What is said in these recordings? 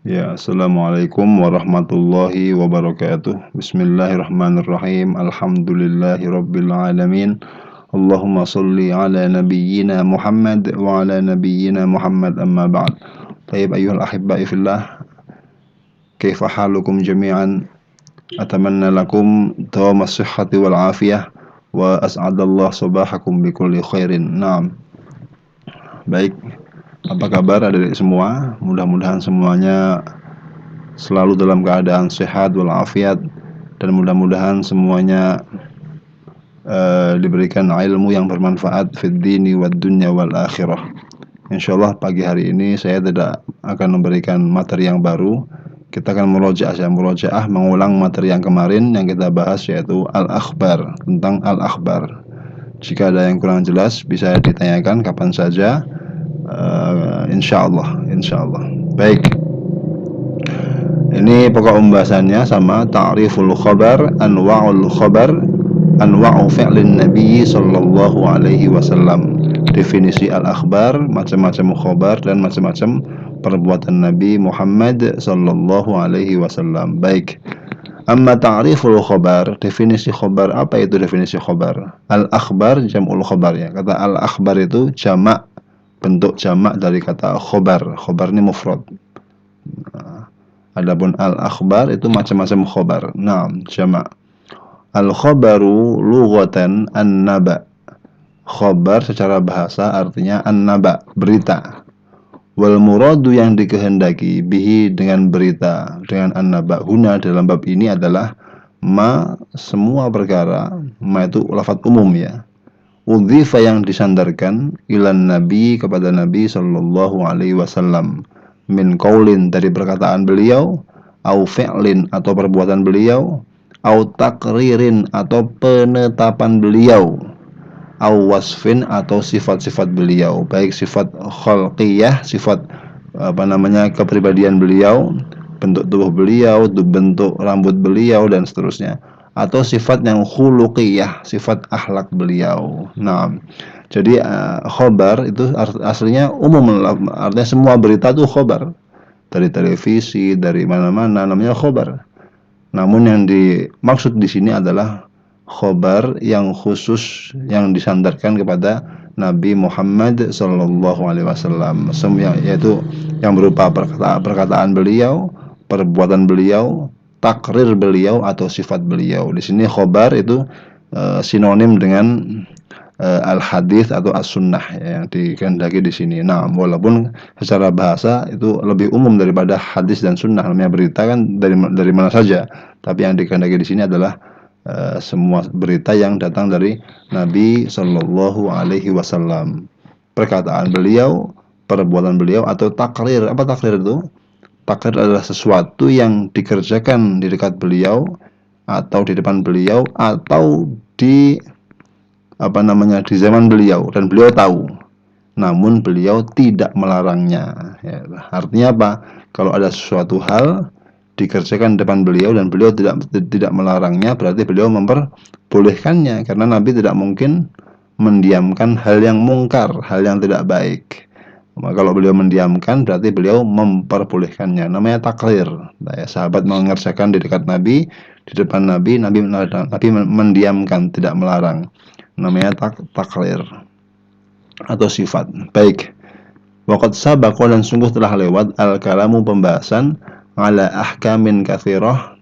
Ya, assalamualaikum warahmatullahi wabarakatuh. Bismillahirrahmanirrahim. Alhamdulillahi rabbil alamin. Allahumma salli ala nabiyyina Muhammad wa ala nabiyyina Muhammad amma ba'd. Tayyib ayyuhal ahibba'i fillah. Kaifa halukum jami'an? Atamanna lakum dawamas sihhati wal afiyah wa as'adallah sabahakum bikulli khairin. Naam. Baik. Apa kabar adik-adik semua? Mudah-mudahan semuanya selalu dalam keadaan sehat walafiat, dan mudah-mudahan semuanya diberikan ilmu yang bermanfaat fid dini wad dunya wal akhirah. Insyaallah pagi hari ini saya tidak akan memberikan materi yang baru. Kita akan murojaah mengulang materi yang kemarin yang kita bahas, yaitu al-akhbar, tentang al-akhbar. Jika ada yang kurang jelas bisa ditanyakan kapan saja. Insyaallah. Baik. Ini pokok pembahasannya sama, ta'riful khabar, anwa'ul khabar, anwa'u fi'lin nabi sallallahu alaihi wasallam. Definisi al-akhbar, macam-macam khabar dan macam-macam perbuatan Nabi Muhammad sallallahu alaihi wasallam. Baik. Amma ta'riful khabar, definisi khabar, apa itu definisi khabar? Al-akhbar jam'ul khabar, ya. Kata al-akhbar itu jamak, bentuk jamak dari kata khobar. Khobar ini mufrad. Adapun al-akhbar itu macam-macam khobar. Nah, jamak. Al-khabaru lughatan an-naba. Khobar secara bahasa artinya an-naba, berita. Wal muradu yang dikehendaki bihi dengan berita, dengan an-naba huna dalam bab ini adalah ma, semua perkara. Ma itu lafaz umum, ya. Udhifa yang disandarkan ilan nabi, kepada Nabi sallallahu alaihi wasallam, min qaulin dari perkataan beliau, au fi'lin atau perbuatan beliau, au takririn atau penetapan beliau, au wasfin atau sifat-sifat beliau, baik sifat khalqiyah, sifat kepribadian beliau, bentuk tubuh beliau, bentuk rambut beliau dan seterusnya, atau sifat yang khuluqiyah, sifat akhlak beliau. Nah, jadi khobar itu aslinya umum, artinya semua berita itu khobar. Dari televisi, dari mana-mana namanya khobar. Namun yang dimaksud di sini adalah khobar yang khusus, yang disandarkan kepada Nabi Muhammad sallallahu alaihi wasallam, yaitu yang berupa perkataan beliau, perbuatan beliau, takrir beliau atau sifat beliau. Di sini khobar itu sinonim dengan al-hadis atau as-sunnah, ya, yang dikehendaki di sini. Nah, walaupun secara bahasa itu lebih umum daripada hadis dan sunnah. Namanya berita kan dari mana saja, tapi yang dikehendaki di sini adalah semua berita yang datang dari Nabi sallallahu alaihi wasallam. Perkataan beliau, perbuatan beliau atau takrir. Apa takrir itu? Takrir adalah sesuatu yang dikerjakan di dekat beliau atau di depan beliau atau di di zaman beliau, dan beliau tahu, namun beliau tidak melarangnya, ya. Artinya apa? Kalau ada sesuatu hal dikerjakan di depan beliau dan beliau tidak melarangnya, berarti beliau memperbolehkannya, karena Nabi tidak mungkin mendiamkan hal yang mungkar, hal yang tidak baik. Kalau beliau mendiamkan, berarti beliau memperbolehkannya. Namanya takrir. Nah, ya, sahabat mengerjakan di dekat Nabi, di depan Nabi, Nabi mendiamkan, tidak melarang. Namanya takrir atau sifat. Baik. Waqad sabaqa, dan sungguh telah lewat al-kalamu, pembahasan, ala ahkamin katsirah,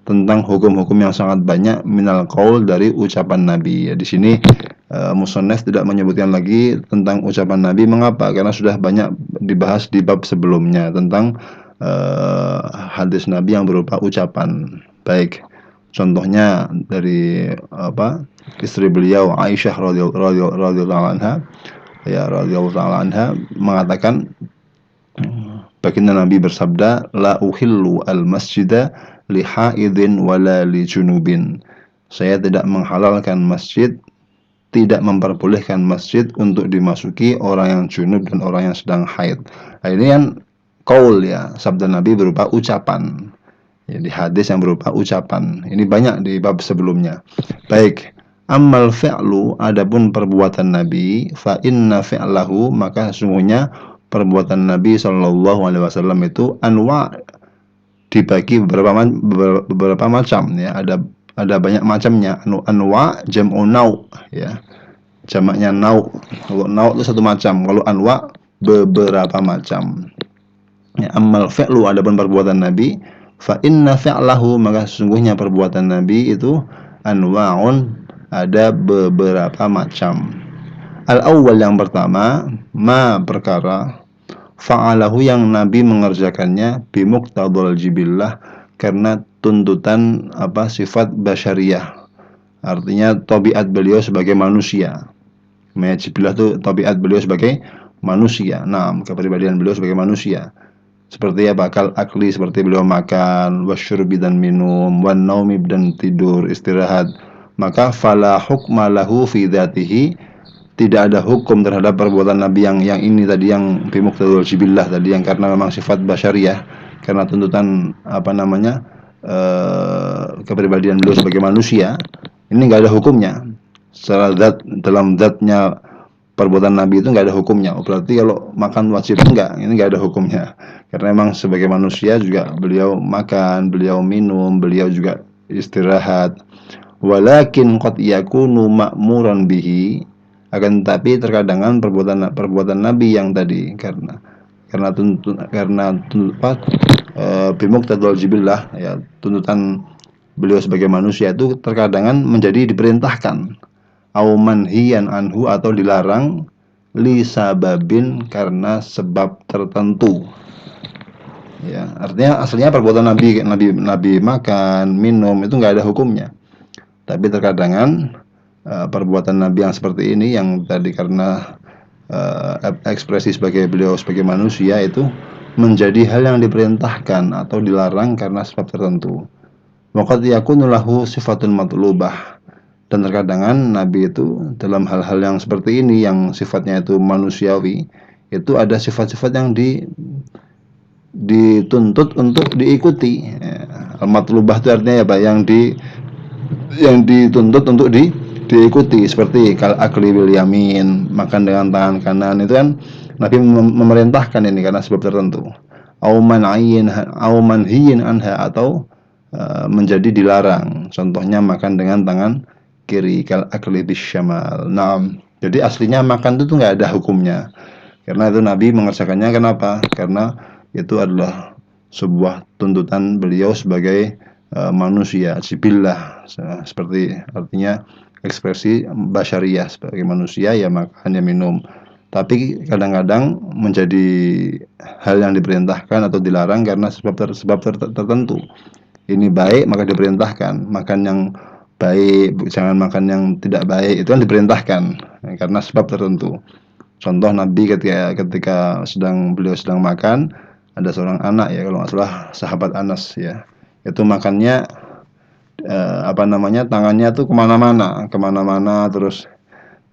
tentang hukum-hukum yang sangat banyak, minal qaul, dari ucapan Nabi. Ya, di sini musannaf tidak menyebutkan lagi tentang ucapan Nabi. Mengapa? Karena sudah banyak dibahas di bab sebelumnya tentang hadis Nabi yang berupa ucapan. Baik. Contohnya dari istri beliau Aisyah radhiyallahu anha, ya, radhiyallahu anha mengatakan, baginda Nabi bersabda, la uhillu al-masjida li haidin wala li junubin. Saya tidak menghalalkan masjid, tidak memperbolehkan masjid untuk dimasuki orang yang junub dan orang yang sedang haid. Nah, ini kan qaul, ya, sabda Nabi berupa ucapan. Ya, di hadis yang berupa ucapan. Ini banyak di bab sebelumnya. Baik. Ammal fi'lu, adapun perbuatan Nabi, fa inna fi'lahu, maka sesungguhnya perbuatan Nabi sallallahu alaihi wasallam itu anwa, dibagi beberapa macam ya, ada banyak macamnya. Anwa jam'u nau ya, jamaknya nau. Kalau nau itu satu macam, kalau anwa beberapa macam ya. Amal fi'lu, adapun perbuatan Nabi, fa inna fi'lahu, maka sesungguhnya perbuatan Nabi itu anwa'un, ada beberapa macam. Al awwal, yang pertama, ma perkara, fa'alahu yang Nabi mengerjakannya bimuqtadul jibillah, karena tuntutan sifat basyariah, artinya tabiat beliau sebagai manusia. Jibillah itu tabiat beliau sebagai manusia. Nah, kepribadian beliau sebagai manusia. Seperti apa? Kal akli, seperti beliau makan, wasyurbi dan minum, wan naumi dan tidur, istirahat. Maka fala hukma lahu fi dzatihi, tidak ada hukum terhadap perbuatan Nabi yang ini tadi, yang bimuqtadul jibillah tadi, yang karena memang sifat basyariah, karena tuntutan kepribadian beliau sebagai manusia. Ini nggak ada hukumnya secara zat, dalam zatnya perbuatan Nabi itu nggak ada hukumnya. Berarti kalau makan wajib, enggak, ini nggak ada hukumnya, karena memang sebagai manusia juga beliau makan, beliau minum, beliau juga istirahat. Walakin qad yakunu ma'muran bihi, akan tetapi terkadang perbuatan Nabi yang tadi, karena bimuqtadul jibillah ya, tuntutan beliau sebagai manusia itu terkadang menjadi diperintahkan, au manhiyan anhu, atau dilarang, li sababin, karena sebab tertentu ya. Artinya aslinya perbuatan Nabi makan, minum itu nggak ada hukumnya, tapi terkadang perbuatan Nabi yang seperti ini, yang tadi karena ekspresi sebagai beliau sebagai manusia, itu menjadi hal yang diperintahkan atau dilarang karena sebab tertentu. Waqad yakunu lahu sifatun matlubah, dan terkadang Nabi itu dalam hal-hal yang seperti ini, yang sifatnya itu manusiawi, itu ada sifat-sifat yang dituntut untuk diikuti. Matlubah itu artinya apa? Yang dituntut untuk diikuti, seperti kal akli bil yamin, makan dengan tangan kanan, itu kan Nabi memerintahkan ini karena sebab tertentu. Au manhiyin anha, atau menjadi dilarang, contohnya makan dengan tangan kiri, kal akli bis syamal. Nah, jadi aslinya makan itu nggak ada hukumnya, karena itu Nabi mengerjakannya. Kenapa? Karena itu adalah sebuah tuntutan beliau sebagai manusia, jibillah, seperti artinya ekspresi basyariah, sebagai manusia ya makan ya minum. Tapi kadang-kadang menjadi hal yang diperintahkan atau dilarang karena sebab tertentu. Ini baik maka diperintahkan, makan yang baik, jangan makan yang tidak baik, itu kan diperintahkan karena sebab tertentu. Contoh Nabi ketika beliau sedang makan, ada seorang anak ya, kalau nggak salah sahabat Anas ya, itu makannya tangannya tuh kemana-mana, terus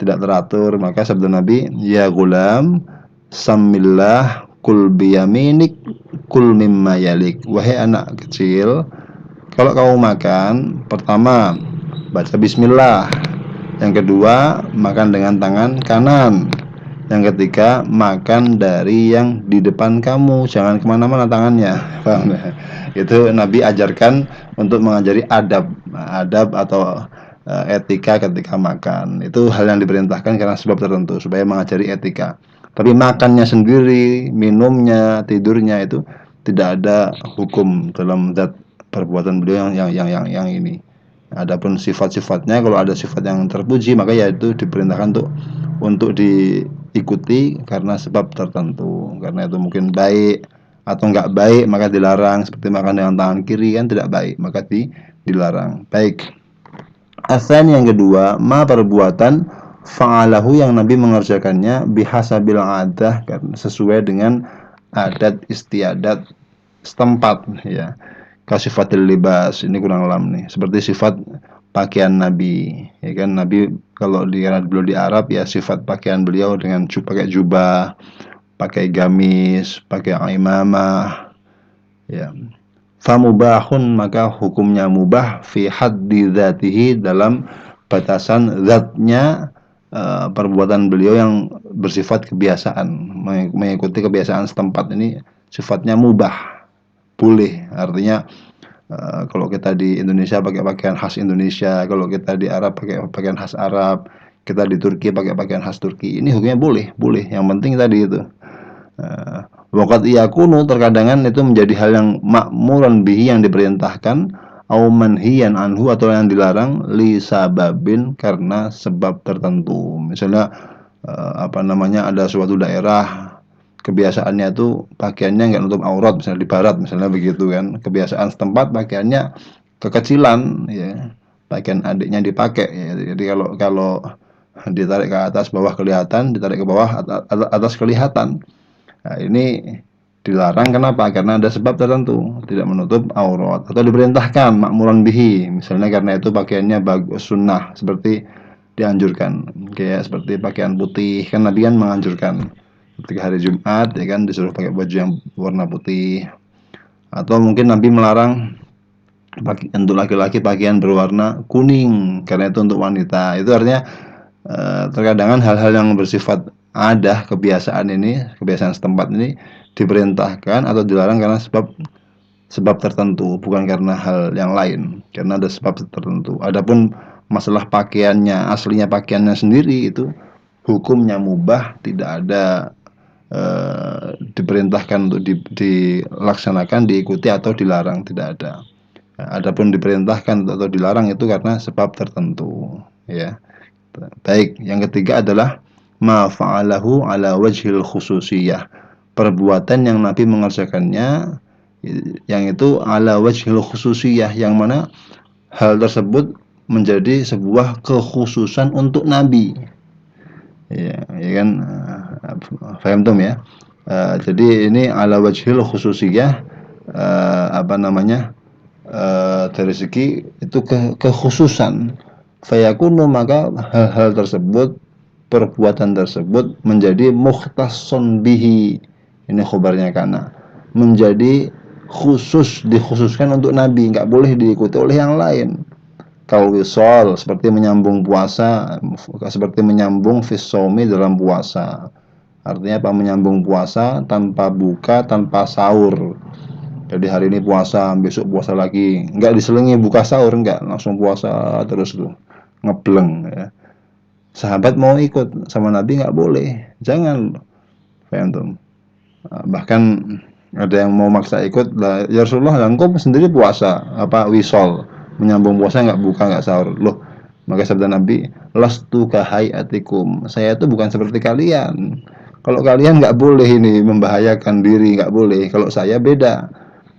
tidak teratur. Maka sabda Nabi, ya gulam, samillah, kul biyaminik, kul mimma yalik. Wahai anak kecil, kalau kamu makan, pertama baca bismillah, yang kedua makan dengan tangan kanan, yang ketiga makan dari yang di depan kamu, jangan kemana-mana tangannya. Paham ya? Itu Nabi ajarkan untuk mengajari adab atau etika ketika makan. Itu hal yang diperintahkan karena sebab tertentu, supaya mengajari etika. Tapi makannya sendiri, minumnya, tidurnya, itu tidak ada hukum dalam zat perbuatan beliau yang ini. Adapun sifat-sifatnya, kalau ada sifat yang terpuji, maka ya itu diperintahkan untuk diikuti karena sebab tertentu. Karena itu mungkin baik atau enggak baik, maka dilarang. Seperti makan dengan tangan kiri kan tidak baik, maka dilarang. Baik. Asan yang kedua, ma perbuatan fa'alahu yang Nabi mengerjakannya bihasabil adah, karena sesuai dengan adat istiadat setempat ya. Kasifatil libas, ini kurang lam nih, seperti sifat pakaian Nabi ya kan. Nabi kalau beliau di Arab ya, sifat pakaian beliau dengan pakai jubah, pakai gamis, pakai imamah ya. Famubahun, maka hukumnya mubah, fi haddi dzatihi, dalam batasan zatnya perbuatan beliau yang bersifat kebiasaan, mengikuti kebiasaan setempat, ini sifatnya mubah boleh. Artinya kalau kita di Indonesia pakai pakaian khas Indonesia, kalau kita di Arab pakai pakaian khas Arab, kita di Turki pakai pakaian khas Turki. Ini hukumnya boleh, boleh. Yang penting tadi itu. Uh, Waqad iyakunu terkadangan itu menjadi hal yang ma'muran bihi yang diperintahkan, au manhiyan anhu atau yang dilarang li sababin karena sebab tertentu. Misalnya ada suatu daerah kebiasaannya itu pakaiannya nggak nutup aurat, misalnya di barat misalnya begitu kan, kebiasaan setempat pakaiannya kekecilan ya, pakaian adiknya dipakai ya. Jadi kalau kalau ditarik ke atas bawah kelihatan, ditarik ke bawah atas kelihatan. Nah, ini dilarang kenapa? Karena ada sebab tertentu, tidak menutup aurat atau diperintahkan makmuran bihi, misalnya karena itu pakaiannya bagus sunnah seperti dianjurkan, kayak seperti pakaian putih kan Nabi kan menganjurkan ketika hari Jumat ya kan disuruh pakai baju yang warna putih, atau mungkin Nabi melarang untuk laki-laki pakaian berwarna kuning karena itu untuk wanita. Itu artinya terkadang hal-hal yang bersifat ada kebiasaan ini, kebiasaan setempat ini diperintahkan atau dilarang karena sebab tertentu, bukan karena hal yang lain, karena ada sebab tertentu. Adapun masalah pakaiannya, aslinya pakaiannya sendiri itu hukumnya mubah, tidak ada diperintahkan untuk dilaksanakan, diikuti atau dilarang, tidak ada. Adapun diperintahkan atau dilarang itu karena sebab tertentu, ya. Baik, yang ketiga adalah ma fa'alahu ala wajhil khususiyah. Perbuatan yang Nabi mengerjakannya yang itu ala wajhil khususiyah, yang mana hal tersebut menjadi sebuah kekhususan untuk Nabi. Ya kan, paham tuh ya. Jadi ini ala wajhil khususiyah, dari segi itu kekhususan. Fayakunu, maka hal-hal tersebut, perbuatan tersebut menjadi mukhtasson bihi. Ini khobarnya karena menjadi khusus, dikhususkan untuk Nabi, nggak boleh diikuti oleh yang lain. Kalau wisol seperti menyambung puasa, seperti menyambung fisomi dalam puasa. Artinya apa? Menyambung puasa tanpa buka, tanpa sahur. Jadi hari ini puasa, besok puasa lagi, nggak diselingi buka sahur, nggak, langsung puasa terus tuh, ngebleng ya. Sahabat mau ikut sama Nabi nggak boleh, jangan, paham tuh. Bahkan ada yang mau maksa ikut lah, ya Rasulullah, engkau sendiri puasa apa wisol, menyambung puasa nggak buka nggak sahur loh. Maka sabda Nabi, lastu kahayatikum, saya itu bukan seperti kalian. Kalau kalian nggak boleh ini membahayakan diri, nggak boleh. Kalau saya beda,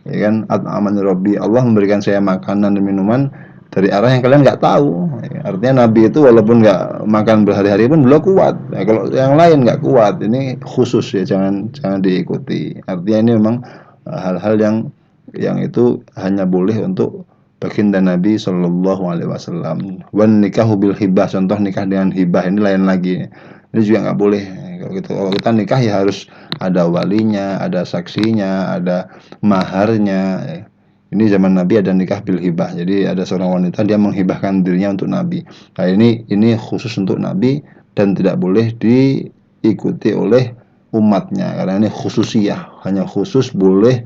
ya kan, aman Robbi, Allah memberikan saya makanan dan minuman dari arah yang kalian nggak tahu. Artinya Nabi itu walaupun nggak makan berhari-hari pun beliau kuat. Kalau yang lain nggak kuat, ini khusus ya, jangan diikuti. Artinya ini memang hal-hal yang itu hanya boleh untuk baginda Nabi Shallallahu Alaihi Wasallam. Wan nikahu bil hibah, contoh nikah dengan hibah ini lain lagi. Ini juga nggak boleh. Kalau kita nikah ya harus ada walinya, ada saksinya, ada maharnya. Ini zaman Nabi ada nikah bil hibah. Jadi ada seorang wanita, dia menghibahkan dirinya untuk Nabi. Nah, ini khusus untuk Nabi dan tidak boleh diikuti oleh umatnya karena ini khususiyah, hanya khusus boleh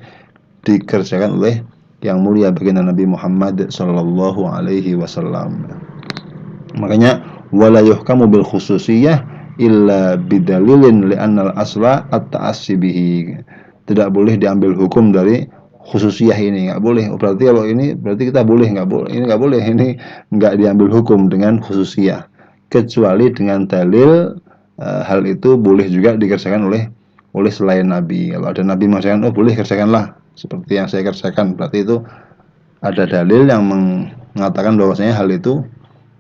dikerjakan oleh yang mulia baginda Nabi Muhammad sallallahu alaihi wasallam. Makanya wala yuhkamu bil khususiyah illa bidalilin li'annal asla at-ta'assi bihi. Tidak boleh diambil hukum dari khususiyah ini, nggak boleh. Berarti kalau ini berarti kita boleh, nggak boleh. Ini nggak boleh, ini nggak diambil hukum dengan khususiyah, kecuali dengan dalil hal itu boleh juga dikerjakan oleh selain Nabi. Kalau ada Nabi mengatakan, oh boleh kerjakanlah seperti yang saya kerjakan, berarti itu ada dalil yang mengatakan bahwasanya hal itu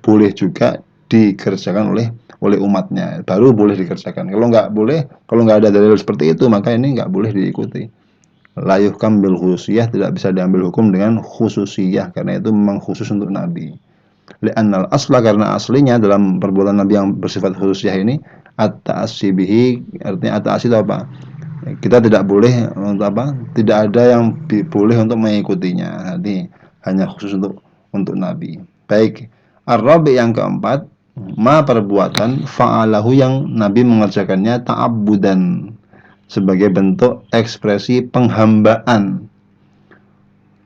boleh juga dikerjakan oleh umatnya, baru boleh dikerjakan. Kalau nggak boleh, kalau nggak ada dalil seperti itu, maka ini nggak boleh diikuti. La yuhkam bil khususiyah, tidak bisa diambil hukum dengan khususiyah karena itu memang khusus untuk Nabi. Li'annal asla, karena aslinya dalam perbuatan Nabi yang bersifat khususiyah ini at-ta'assi bihi, artinya at-ta'assi itu apa? Kita tidak boleh untuk apa? Tidak ada yang boleh untuk mengikutinya. Nanti hanya khusus untuk Nabi. Baik. Ar-rabi, yang keempat, ma perbuatan fa'alahu yang Nabi mengerjakannya ta'abbudan, sebagai bentuk ekspresi penghambaan.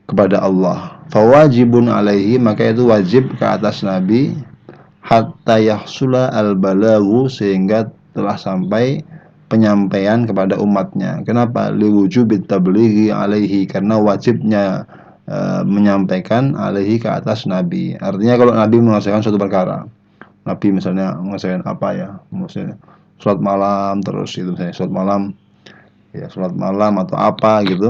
kepada Allah. Fawajibun alaihi, maka itu wajib ke atas Nabi, hatta yahsula al-balaghu, sehingga telah sampai penyampaian kepada umatnya. Kenapa? Liwujubit tablighi alaihi, karena wajibnya menyampaikan alaihi ke atas Nabi. Artinya kalau Nabi mengerjakan suatu perkara, Nabi misalnya mengerjakan apa ya, misalnya sholat malam, terus itu misalnya sholat malam, ya sholat malam atau apa gitu,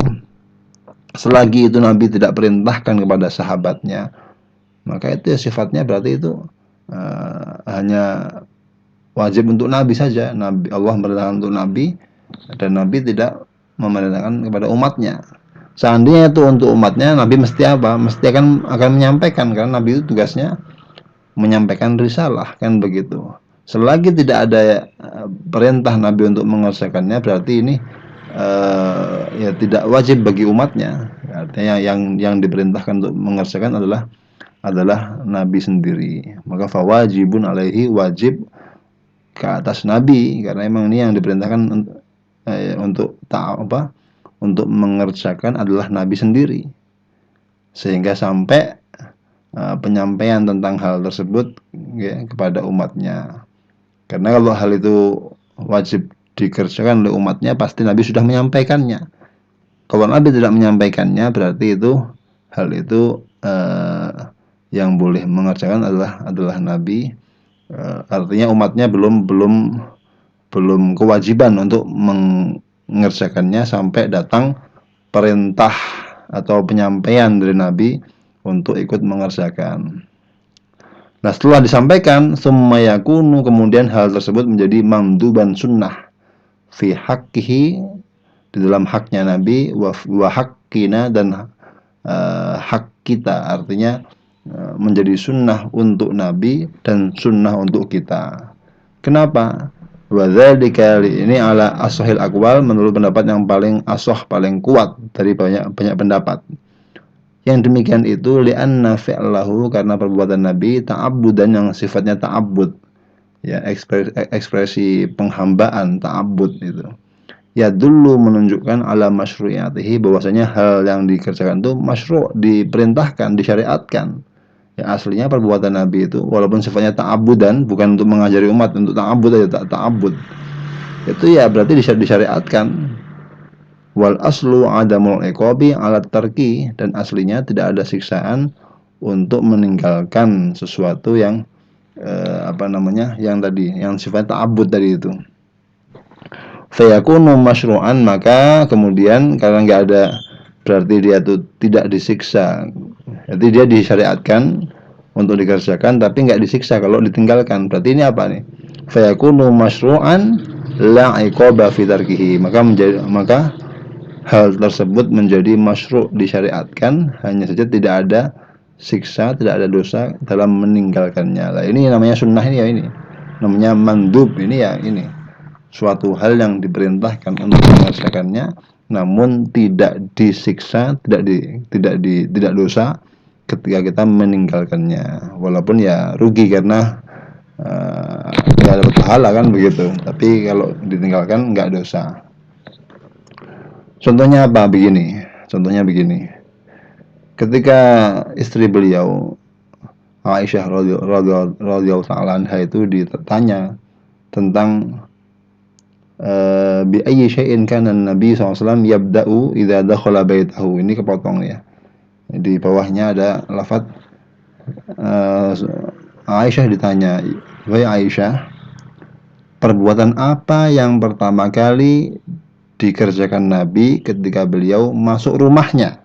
selagi itu Nabi tidak perintahkan kepada sahabatnya, maka itu ya sifatnya berarti itu hanya wajib untuk Nabi saja. Nabi, Allah memerintahkan untuk Nabi, dan Nabi tidak memerintahkan kepada umatnya. Seandainya itu untuk umatnya, Nabi mesti apa? Mesti akan menyampaikan, karena Nabi itu tugasnya menyampaikan risalah, kan begitu. Selagi tidak ada perintah Nabi untuk mengerjakannya, berarti ini ya tidak wajib bagi umatnya. Artinya yang diperintahkan untuk mengerjakan adalah Nabi sendiri. Maka fawajibun alaihi, wajib ke atas Nabi, karena memang ini yang diperintahkan untuk mengerjakan adalah Nabi sendiri, sehingga sampai penyampaian tentang hal tersebut ya, kepada umatnya. Karena kalau hal itu wajib dikerjakan oleh umatnya, pasti Nabi sudah menyampaikannya. Kalau Nabi tidak menyampaikannya, berarti itu hal itu yang boleh mengerjakan adalah Nabi. Artinya umatnya belum kewajiban untuk mengerjakannya sampai datang perintah atau penyampaian dari Nabi untuk ikut mengerjakan. Nah, setelah disampaikan, summa yakunu, kemudian hal tersebut menjadi mamduban sunnah fi haqqihi, di dalam haknya Nabi, wa haqqina, dan hak kita. Artinya menjadi sunnah untuk Nabi dan sunnah untuk kita. Kenapa? Wadzalika, ini ala ashahil aqwal, menurut pendapat yang paling ashah, paling kuat dari banyak pendapat. Yang demikian itu li'anna fi'lahu, karena perbuatan Nabi ta'abbudan, yang sifatnya ta'abbud, ya, ekspresi penghambaan, ta'abbud itu. Ya dulu menunjukkan ala masyru'iyatihi, bahwasanya hal yang dikerjakan itu masyru', diperintahkan, disyariatkan. Ya, aslinya perbuatan Nabi itu walaupun sifatnya ta'abudan, bukan untuk mengajari umat, untuk ta'abud aja, ta'abud. Itu ya berarti disyariatkan. Wal aslu adamul iqabi ala tarki, dan aslinya tidak ada siksaan untuk meninggalkan sesuatu yang yang tadi, yang sifatnya ta'abud tadi itu. Fayakunu masyru'an, maka kemudian karena nggak ada, berarti dia itu tidak disiksa. Jadi dia disyariatkan untuk dikerjakan, tapi nggak disiksa kalau ditinggalkan. Berarti ini apa nih? Fayakunu masyru'an la iqaba fi tarkihi, maka hal tersebut menjadi masyru', disyariatkan, hanya saja tidak ada siksa, tidak ada dosa dalam meninggalkannya. Lah ini namanya sunnah, ini ya, ini namanya mandub, ini ya, ini suatu hal yang diperintahkan untuk mengerjakannya, namun tidak disiksa, tidak dosa ketika kita meninggalkannya. Walaupun ya rugi karena nggak dapat pahala, kan begitu. Tapi kalau ditinggalkan nggak dosa. Contohnya apa? Contohnya begini. Ketika istri beliau Aisyah radhiyallahu ta'ala anha itu ditanya tentang bi ayyi syai'in kana Nabi SAW yabda'u idza dakhala baitahu. Ini kepotong ya. Di bawahnya ada lafaz Aisyah ditanya, "Wahai Aisyah, perbuatan apa yang pertama kali dikerjakan Nabi ketika beliau masuk rumahnya?"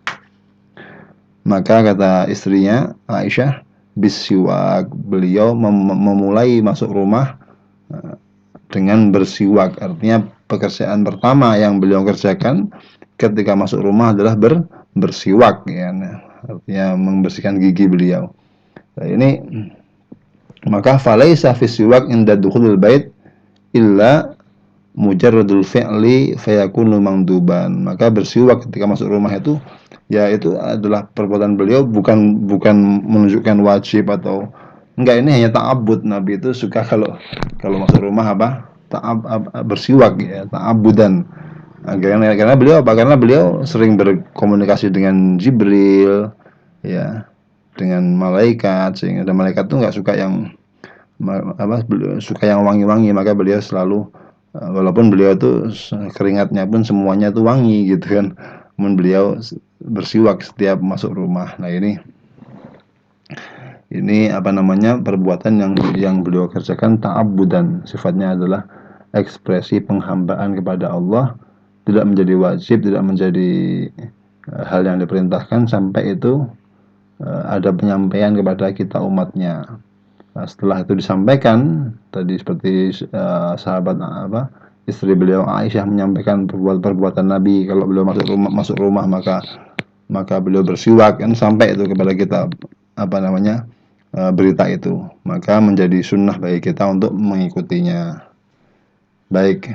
Maka kata istrinya Aisyah, bisiwak. Beliau memulai masuk rumah dengan bersiwak. Artinya pekerjaan pertama yang beliau kerjakan ketika masuk rumah adalah bersiwak, ya. Artinya membersihkan gigi beliau. Nah, ini maka falaisa fi siwak inda dukhulil bait illa mujarradul fi'li fayakunu mangduban. Maka bersiwak ketika masuk rumah itu, ya itu adalah perbuatan beliau, bukan menunjukkan wajib atau enggak, ini hanya ta'abud. Nabi itu suka kalau masuk rumah bersiwak, ya, ta'abudan. Karena beliau apa? Karena beliau sering berkomunikasi dengan Jibril, ya, dengan malaikat, sehingga ada malaikat tuh nggak suka yang suka yang wangi-wangi, maka beliau selalu walaupun beliau tuh keringatnya pun semuanya tuh wangi gitu kan, namun beliau bersiwak setiap masuk rumah. Nah ini apa namanya, perbuatan yang beliau kerjakan ta'abbudan, sifatnya adalah ekspresi penghambaan kepada Allah, tidak menjadi wajib, tidak menjadi hal yang diperintahkan sampai itu ada penyampaian kepada kita umatnya. Nah, setelah itu disampaikan tadi seperti sahabat istri beliau Aisyah menyampaikan perbuatan Nabi, kalau beliau masuk rumah maka beliau bersiwak, kan sampai itu kepada kita apa namanya, berita itu, maka menjadi sunnah bagi kita untuk mengikutinya. Baik,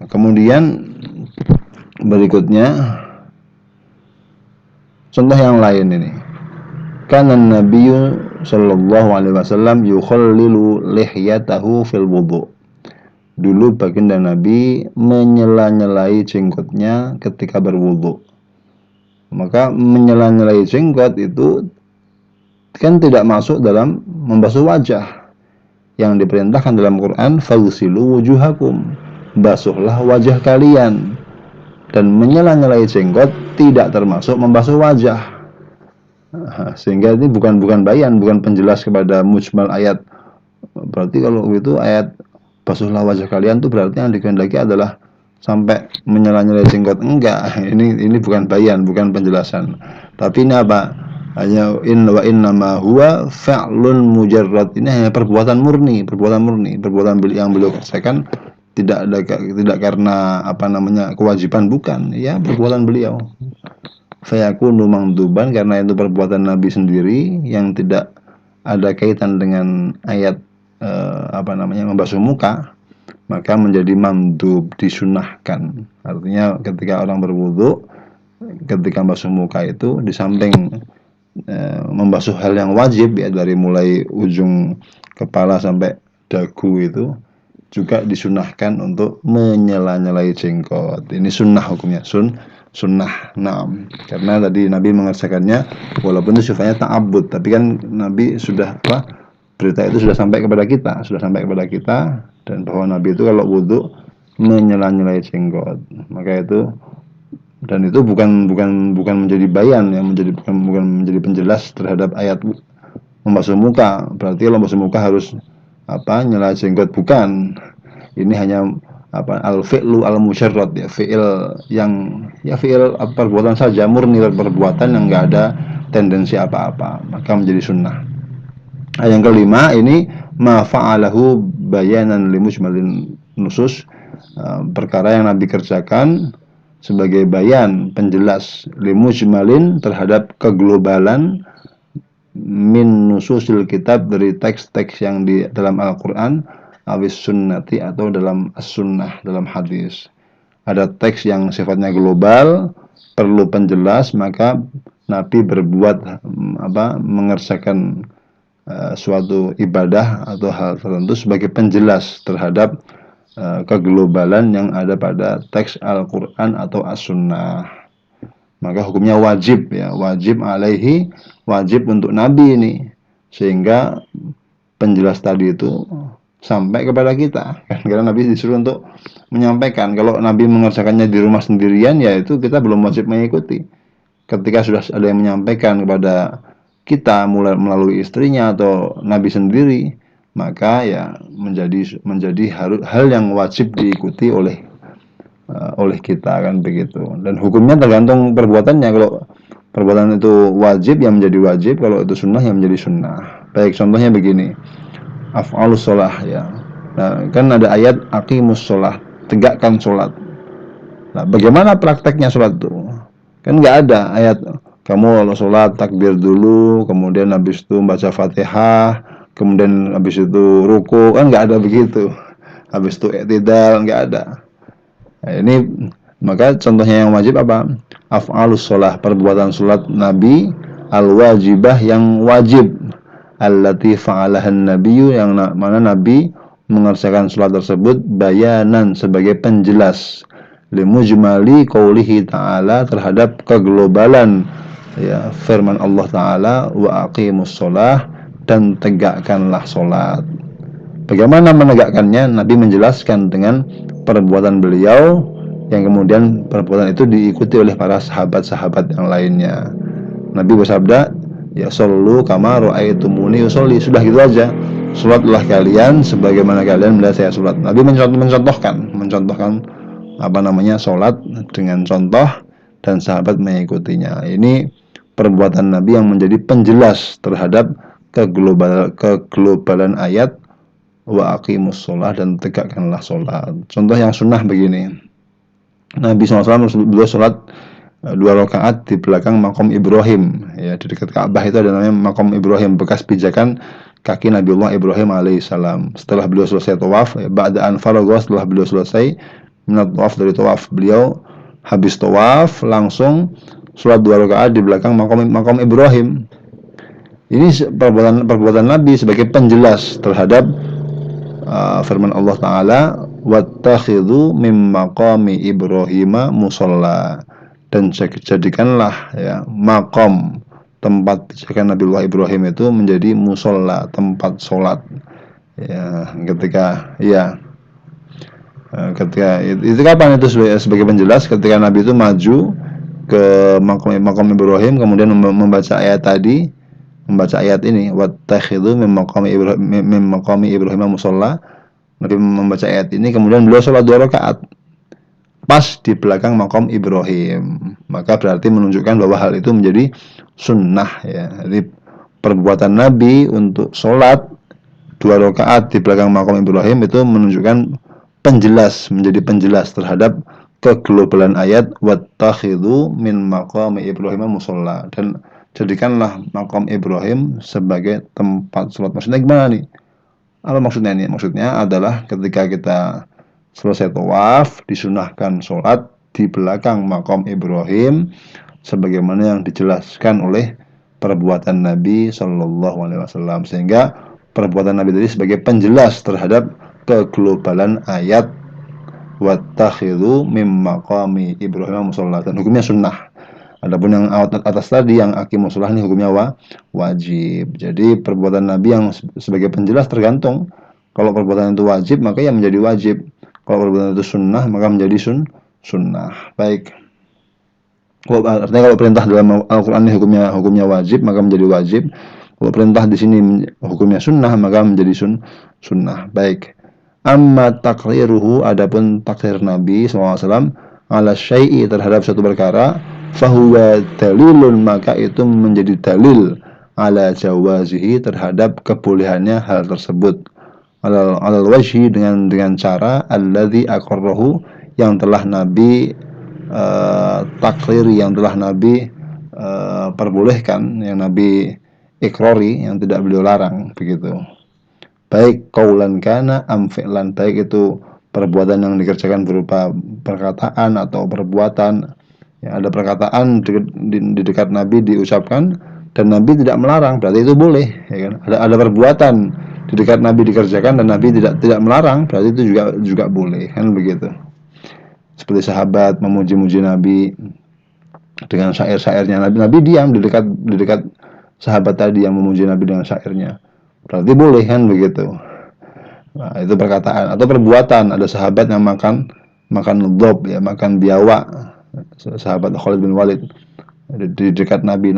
kemudian berikutnya contoh yang lain ini. Kana Nabi sallallahu alaihi wasallam yukhallilu lihyatahu fil wudu. Dulu baginda Nabi menyela-nyelai jenggotnya ketika berwudu. Maka menyela-nyelai jenggot itu kan tidak masuk dalam membasuh wajah. Yang diperintahkan dalam Quran, faghsilu wujuhakum, basuhlah wajah kalian. Dan menyela-nyelai jenggot tidak termasuk membasuh wajah. Sehingga ini bukan bayan, bukan penjelas kepada mujmal ayat. Berarti kalau itu ayat basuhlah wajah kalian tuh berarti yang dikehendaki adalah sampai menyela-nyelai jenggot. Enggak, ini bukan bayan, bukan penjelasan. Tapi ini apa? Hanya wa innama huwa fa'lun mujarrad. Ini hanya perbuatan murni, perbuatan yang beliau kerjakan, tidak karena apa namanya kewajiban, bukan, ya perbuatan beliau. Fayakunu mangduban, karena itu perbuatan Nabi sendiri yang tidak ada kaitan dengan ayat apa namanya membasuh muka, maka menjadi mandub, disunahkan. Artinya ketika orang berwudu, ketika membasuh muka itu di samping membasuh hal yang wajib, ya dari mulai ujung kepala sampai dagu itu juga disunahkan untuk menyela-nyelai jenggot. Ini sunnah hukumnya, sunnah. Nah, karena tadi Nabi mengerjakannya walaupun itu sifatnya ta'abbud, tapi kan Nabi sudah berita itu sudah sampai kepada kita, dan bahwa Nabi itu kalau wudhu menyela-nyelai jenggot. Maka itu, dan itu bukan menjadi bayan, ya, bukan menjadi penjelas terhadap ayat membasuh muka. Berarti kalau membasuh muka harus nyela jenggot, bukan. Ini hanya al-fi'lu al-musyarrad, ya, fi'il yang fi'il perbuatan saja, murni perbuatan yang enggak ada tendensi apa-apa, maka menjadi sunnah. Yang kelima ini ma fa'alahu bayanan limujmalin nusus, perkara yang Nabi kerjakan sebagai bayan, penjelas, limujmalin, terhadap keglobalan, min nususil kitab, dari teks-teks yang di dalam Al-Quran, awis sunnati, atau dalam as-sunnah, dalam hadis. Ada teks yang sifatnya global, perlu penjelas, maka Nabi berbuat mengerjakan suatu ibadah atau hal tertentu sebagai penjelas terhadap keglobalan yang ada pada teks Al-Quran atau As-Sunnah. Maka hukumnya wajib, ya, wajib alaihi, wajib untuk Nabi ini, sehingga penjelas tadi itu sampai kepada kita. Karena Nabi disuruh untuk menyampaikan. Kalau Nabi mengerjakannya di rumah sendirian, ya itu kita belum wajib mengikuti. Ketika sudah ada yang menyampaikan kepada kita melalui istrinya atau Nabi sendiri, maka ya menjadi hal yang wajib diikuti oleh kita, kan begitu. Dan hukumnya tergantung perbuatannya. Kalau perbuatan itu wajib, yang menjadi wajib. Kalau itu sunnah, yang menjadi sunnah. Baik, contohnya begini, af'alus sholah, ya. Nah, kan ada ayat aqimus sholah, tegakkan sholat. Nah, bagaimana prakteknya sholat itu? Kan nggak ada ayat kamu kalau sholat takbir dulu, kemudian habis itu baca Fatihah, kemudian habis itu ruku, kan nggak ada begitu. Habis itu i'tidal, nggak ada. Nah, ini maka contohnya yang wajib apa? Af'alus sholah, perbuatan sholat Nabi, al-wajibah, yang wajib, allati fa'alahan nabiyyu, yang mana Nabi mengerjakan sholat tersebut bayanan sebagai penjelas limujmali qoulihi ta'ala terhadap keglobalan ya firman Allah Ta'ala wa aqimus sholah dan tegakkanlah sholat. Bagaimana menegakkannya? Nabi menjelaskan dengan perbuatan beliau yang kemudian perbuatan itu diikuti oleh para sahabat-sahabat yang lainnya. Nabi bersabda, ya shollu kama ra'aitumuni usolli. Sudah gitu aja. Salatlah kalian sebagaimana kalian melihat saya salat. Nabi mencontohkan salat dengan contoh dan sahabat mengikutinya. Ini perbuatan Nabi yang menjadi penjelas terhadap keglobalan ayat wa aqimus sholah dan tegakkanlah sholat. Contoh yang sunnah begini. Nabi SAW beliau sholat 2 rakaat di belakang makom Ibrahim, ya di dekat Ka'bah itu ada namanya makom Ibrahim, bekas pijakan kaki Nabiullah Ibrahim alaihissalam. Setelah beliau selesai tawaf, ba'da an faragha, setelah beliau selesai minat tawaf dari tawaf, beliau habis tawaf langsung sholat 2 rakaat di belakang makom Ibrahim. Ini perbuatan Nabi sebagai penjelas terhadap firman Allah Ta'ala wattakhidhu mim maqami Ibrahim musalla, dan jadikanlah ya makom tempat pijakan Nabiullah Ibrahim itu menjadi musolla, tempat sholat ya ketika itu kapan itu sebagai penjelas ketika Nabi itu maju ke makom Ibrahim kemudian membaca ayat ini wattakhidhu mim maqami Ibrahim musalla. Nabi membaca ayat ini kemudian beliau sholat 2 rakaat pas di belakang makom Ibrahim, maka berarti menunjukkan bahwa hal itu menjadi sunnah ya. Jadi perbuatan Nabi untuk sholat 2 rakaat di belakang makom Ibrahim itu menunjukkan menjadi penjelas terhadap keglobalan ayat wattakhidhu min maqami Ibrahim musalla, dan jadikanlah makom Ibrahim sebagai tempat sholat. Maksudnya gimana nih? Apa maksudnya ini? Maksudnya adalah ketika kita selesai tawaf disunahkan sholat di belakang makom Ibrahim sebagaimana yang dijelaskan oleh perbuatan Nabi Shallallahu Alaihi Wasallam, sehingga perbuatan Nabi tadi sebagai penjelas terhadap keglobalan ayat wattakhidhu mim maqami Ibrahim musalla, dan hukumnya sunnah. Adapun yang atas tadi yang aqimus shalah ini hukumnya wajib. Jadi perbuatan Nabi yang sebagai penjelas tergantung. Kalau perbuatan itu wajib maka ya menjadi wajib. Kalau perbuatan itu sunnah maka menjadi sunnah. Baik. Artinya kalau perintah dalam Al-Qur'an ini hukumnya wajib maka menjadi wajib. Kalau perintah di sini hukumnya sunnah maka menjadi sunnah. Baik. Amma takriruhu, adapun takrir Nabi SAW ala syai'i terhadap suatu perkara, fahuwa dalilun, maka itu menjadi dalil ala jawazihi terhadap kebolehannya hal tersebut, alal wajhi dengan cara alladzi aqarrahu yang telah Nabi takriri, yang telah Nabi perbolehkan, yang Nabi ikrori, yang tidak beliau larang begitu. Baik qaulan kana am fi'lan, baik itu perbuatan yang dikerjakan berupa perkataan atau perbuatan. Ya, ada perkataan di dekat Nabi diucapkan dan Nabi tidak melarang, berarti itu boleh, ya kan? Ada perbuatan di dekat Nabi dikerjakan dan Nabi tidak melarang, berarti itu juga boleh, kan begitu. Seperti sahabat memuji-muji Nabi dengan syair-syairnya, Nabi diam di dekat sahabat tadi yang memuji Nabi dengan syairnya, berarti boleh, kan begitu. Nah, itu perkataan atau perbuatan. Ada sahabat yang makan dhob, ya, makan biawak, sahabat Khalid bin Walid di dekat Nabi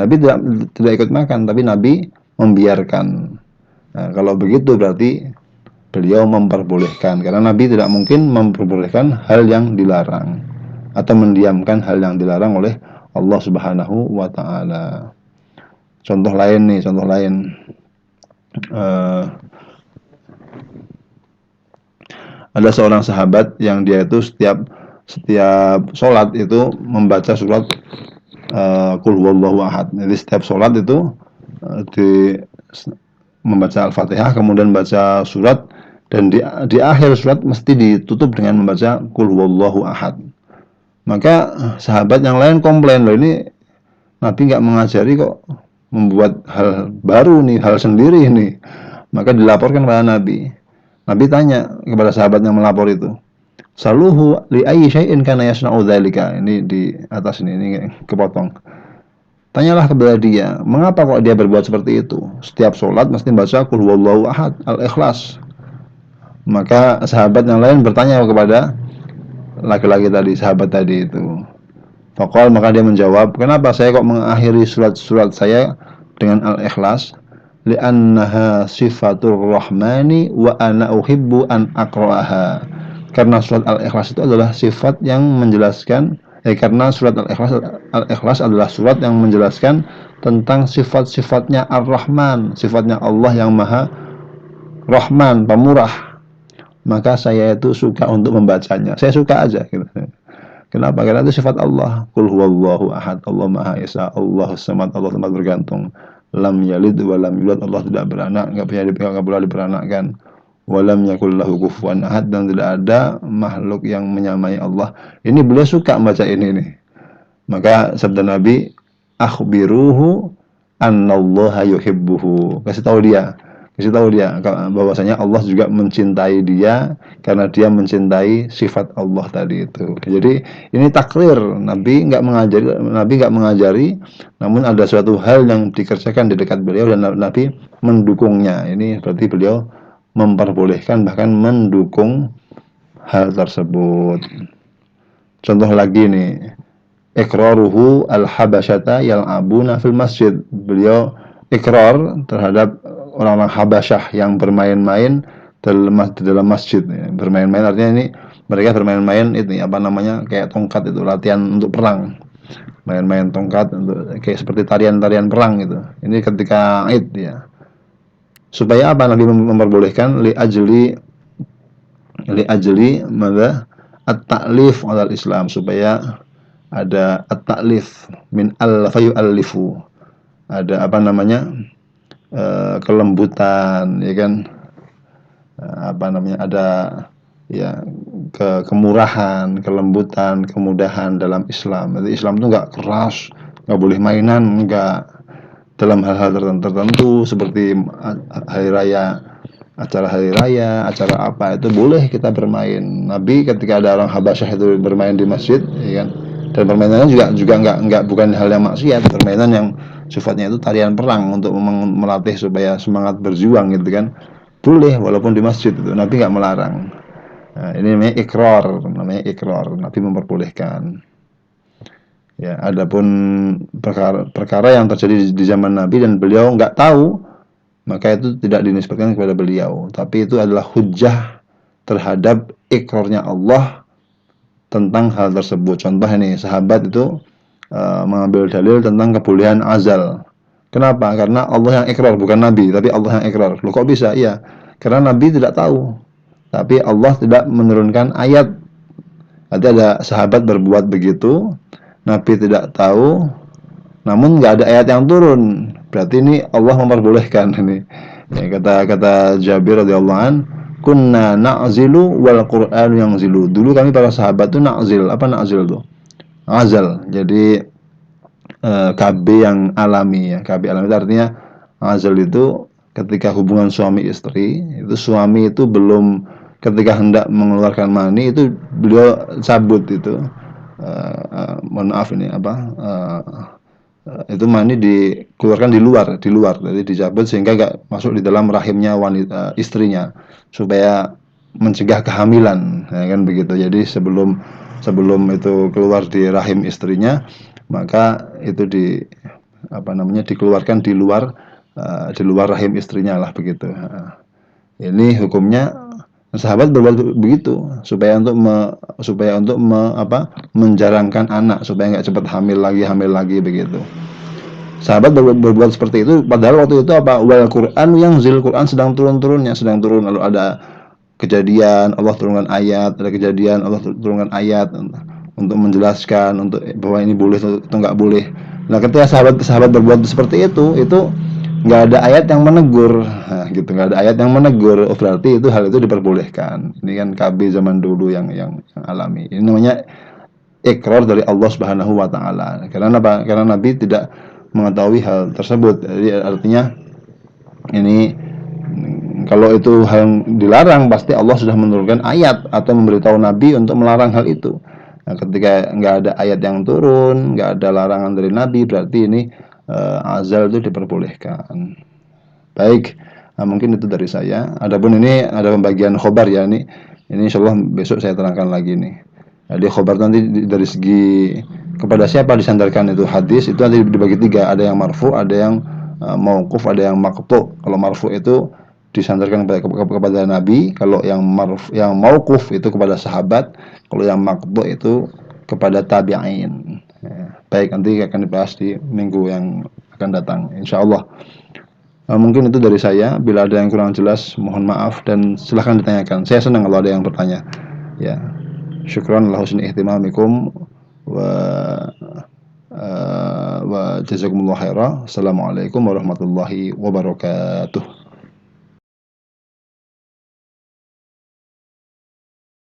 tidak ikut makan, tapi Nabi membiarkan. Nah, kalau begitu berarti beliau memperbolehkan, karena Nabi tidak mungkin memperbolehkan hal yang dilarang atau mendiamkan hal yang dilarang oleh Allah Subhanahu wa Ta'ala. Contoh lain ada seorang sahabat yang dia itu setiap sholat itu membaca surat Qul huwallahu ahad. Jadi setiap sholat itu membaca Al-Fatihah, kemudian baca surat, dan di akhir surat mesti ditutup dengan membaca Qul huwallahu ahad. Maka sahabat yang lain komplain, loh ini Nabi nggak mengajari kok, membuat hal baru nih, hal sendiri ini. Maka dilaporkan kepada Nabi. Nabi tanya kepada sahabat yang melapor itu, saluhu li ayyi syai'in kana yasna'u dzalika. Ini di atas ini kepotong. Tanyalah kepada dia, mengapa kok dia berbuat seperti itu? Setiap sholat mesti baca qul huwallahu ahad, al-ikhlas. Maka sahabat yang lain bertanya kepada laki-laki tadi, sahabat tadi itu. Faqal, maka dia menjawab, kenapa saya kok mengakhiri surat-surat saya dengan al-ikhlas? Li'annaha sifatur rahmani wa ana uhibbu an aqra'aha. Karena surat al-ikhlas itu adalah sifat yang menjelaskan karena surat al-ikhlas adalah surat yang menjelaskan tentang sifat-sifatnya ar-Rahman, sifatnya Allah yang Maha Rahman, pemurah. Maka saya itu suka untuk membacanya. Saya suka aja gitu. Kenapa? Karena itu sifat Allah. Qul huwallahu ahad, Allah Maha Esa, Allahus samad, Allah tempat bergantung. Lam yalid wa lam yulad, Allah tidak beranak, enggak pula diperanakkan. Wa lam yakul lahu kufuwan ahad, dan tidak ada makhluk yang menyamai Allah. Ini beliau suka baca ini nih. Maka sabda Nabi, akhbiruhu annallaha yuhibbuhu. Kasih tahu dia bahwasanya Allah juga mencintai dia karena dia mencintai sifat Allah tadi itu. Jadi ini takrir, Nabi nggak mengajari, namun ada suatu hal yang dikerjakan di dekat beliau dan Nabi mendukungnya. Ini berarti beliau memperbolehkan bahkan mendukung hal tersebut. Contoh lagi nih, iqraruhu al-habasyata yal'abuna fil masjid. Beliau ikrar terhadap orang-orang Habasyah yang bermain-main di dalam masjid. Bermain-main artinya ini mereka bermain-main itu apa namanya, kayak tongkat itu, latihan untuk perang. Main-main tongkat untuk kayak seperti tarian-tarian perang gitu. Ini ketika Id ya. Supaya apa Nabi memperbolehkan li ajli madza at-ta'lif 'alal Islam, supaya ada at-ta'lif min al-fayu alifu. Ada apa namanya? Kelembutan, ya kan, apa namanya, ada ya kemurahan, kelembutan, kemudahan dalam Islam. Jadi Islam itu nggak keras, nggak boleh mainan, nggak. Dalam hal-hal tertentu seperti acara hari raya, acara apa itu boleh kita bermain. Nabi ketika ada orang Habasyah itu bermain di masjid, ya kan, dan permainannya juga nggak bukan hal yang maksiat, permainan yang sifatnya itu tarian perang untuk melatih supaya semangat berjuang gitu kan, boleh walaupun di masjid itu, Nabi nggak melarang. Nah, ini namanya ikrar, Nabi memperbolehkan. Ya, adapun perkara yang terjadi di zaman Nabi dan beliau nggak tahu, maka itu tidak dinisbatkan kepada beliau, tapi itu adalah hujjah terhadap ikrarnya Allah tentang hal tersebut. Contoh ini, sahabat itu mengambil dalil tentang kebolehan azal. Kenapa? Karena Allah yang ikrar, bukan Nabi, tapi Allah yang ikrar. Loh kok bisa? Iya, karena Nabi tidak tahu, tapi Allah tidak menurunkan ayat. Nanti ada sahabat berbuat begitu, Nabi tidak tahu, namun nggak ada ayat yang turun. Berarti ini Allah memperbolehkan ini. Ya, kata Jabir radhiyallahu an, kunna na'zilu wal Qur'an yanzilu. Dulu kami para sahabat tuh na'zil. Apa na'zil tuh? Azal. Jadi KB yang alami ya. KB alami itu artinya azal itu ketika hubungan suami istri, itu suami itu belum, ketika hendak mengeluarkan mani itu beliau cabut itu. Mohon maaf ini apa? Itu mani dikeluarkan di luar, jadi dicabut sehingga nggak masuk di dalam rahimnya wanita istrinya, supaya mencegah kehamilan, ya kan begitu. Jadi sebelum itu keluar di rahim istrinya, maka itu dikeluarkan di luar rahim istrinya lah begitu. Ini hukumnya sahabat berbuat begitu supaya untuk menjarangkan anak, supaya nggak cepat hamil lagi begitu. Sahabat berbuat seperti itu, padahal waktu itu wal Quran yang Quran sedang turun, lalu ada kejadian Allah turunkan ayat, untuk menjelaskan bahwa ini boleh atau nggak boleh. Nah, ketika sahabat berbuat seperti itu nggak ada ayat yang menegur, gitu, nggak ada ayat yang menegur, berarti hal itu diperbolehkan. Ini kan KB zaman dulu yang alami. Ini namanya ikrar dari Allah Subhanahu wa taala. Karena apa? Karena Nabi tidak mengetahui hal tersebut. Jadi artinya ini kalau itu hal yang dilarang, pasti Allah sudah menurunkan ayat atau memberitahu Nabi untuk melarang hal itu. Nah, ketika nggak ada ayat yang turun, nggak ada larangan dari Nabi, berarti ini azal itu diperbolehkan. Baik, mungkin itu dari saya. Adapun ini ada pembagian khobar ya, ini insya Allah besok saya terangkan lagi nih. Jadi khobar nanti dari segi kepada siapa disandarkan itu hadis itu nanti dibagi tiga, ada yang marfu, ada yang mauquf, ada yang maqtu. Kalau marfu itu disandarkan kepada Nabi, kalau yang mauquf itu kepada sahabat, kalau yang maqtu itu kepada tabi'in. Ya, baik, nanti akan dibahas di minggu yang akan datang insya Allah. Mungkin itu dari saya. Bila ada yang kurang jelas, mohon maaf dan silahkan ditanyakan. Saya senang kalau ada yang bertanya. Ya, syukran ala husni ihtimamikum wa wa jazakumullah khairan. Assalamualaikum warahmatullahi wabarakatuh.